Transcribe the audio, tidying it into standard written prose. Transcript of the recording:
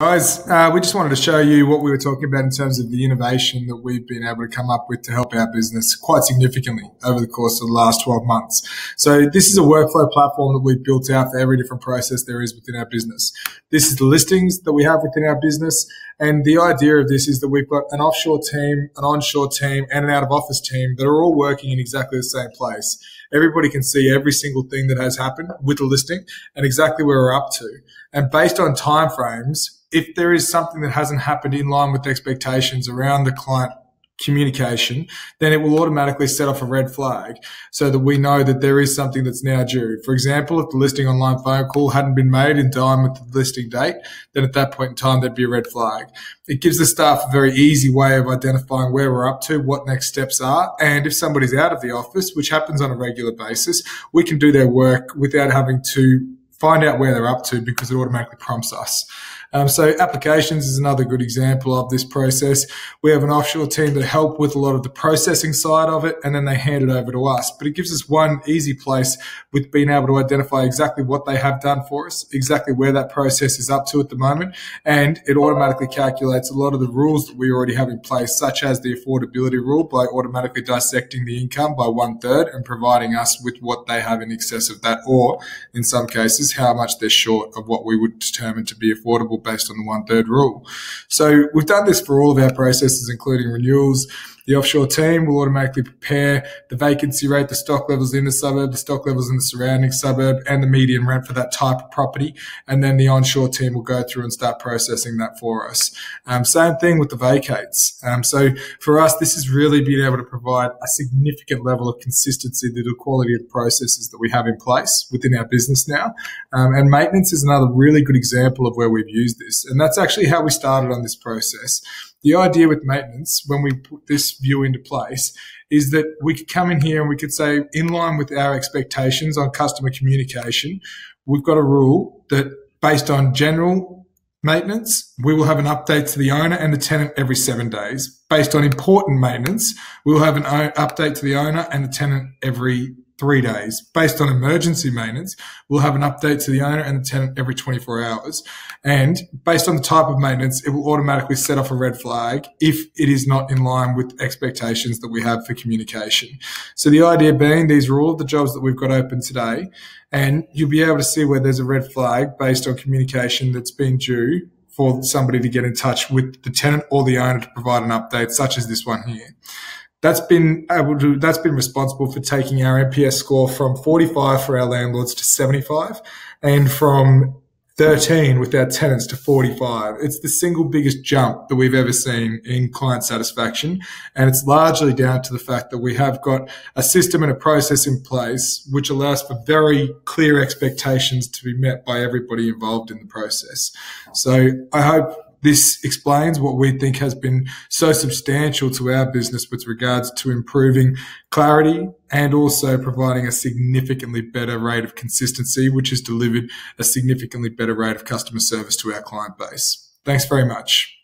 Guys, we just wanted to show you what we were talking about in terms of the innovation that we've been able to come up with to help our business quite significantly over the course of the last 12 months. So this is a workflow platform that we've built out for every different process there is within our business. This is the listings that we have within our business. And the idea of this is that we've got an offshore team, an onshore team, and an out-of-office team that are all working in exactly the same place. Everybody can see every single thing that has happened with the listing and exactly where we're up to. And based on timeframes, if there is something that hasn't happened in line with expectations around the client communication, then it will automatically set off a red flag so that we know that there is something that's now due. For example, if the listing online phone call hadn't been made in time with the listing date, then at that point in time, there'd be a red flag. It gives the staff a very easy way of identifying where we're up to, what next steps are, and if somebody's out of the office, which happens on a regular basis, we can do their work without having to find out where they're up to because it automatically prompts us. So applications is another good example of this process. We have an offshore team that help with a lot of the processing side of it, and then they hand it over to us. But it gives us one easy place with being able to identify exactly what they have done for us, exactly where that process is up to at the moment, and it automatically calculates a lot of the rules that we already have in place, such as the affordability rule, by automatically dissecting the income by 1/3 and providing us with what they have in excess of that, or in some cases, how much they're short of what we would determine to be affordable based on the 1/3 rule. So we've done this for all of our processes, including renewals. The offshore team will automatically prepare the vacancy rate, the stock levels in the suburb, the stock levels in the surrounding suburb, and the median rent for that type of property. And then the onshore team will go through and start processing that for us. Same thing with the vacates. So for us, this is really being able to provide a significant level of consistency to the quality of the processes that we have in place within our business now. And maintenance is another really good example of where we've used this. And that's actually how we started on this process. The idea with maintenance, when we put this view into place, is that we could come in here and we could say, in line with our expectations on customer communication, we've got a rule that based on general maintenance, we will have an update to the owner and the tenant every 7 days. Based on important maintenance, we will have an update to the owner and the tenant every 3 days. Based on emergency maintenance, we'll have an update to the owner and the tenant every 24 hours. And based on the type of maintenance, it will automatically set off a red flag if it is not in line with expectations that we have for communication. So the idea being, these are all of the jobs that we've got open today, and you'll be able to see where there's a red flag based on communication that's been due for somebody to get in touch with the tenant or the owner to provide an update, such as this one here. That's been responsible for taking our NPS score from 45 for our landlords to 75, and from 13 with our tenants to 45. It's the single biggest jump that we've ever seen in client satisfaction. And it's largely down to the fact that we have got a system and a process in place which allows for very clear expectations to be met by everybody involved in the process. So I hope this explains what we think has been so substantial to our business with regards to improving clarity and also providing a significantly better rate of consistency, which has delivered a significantly better rate of customer service to our client base. Thanks very much.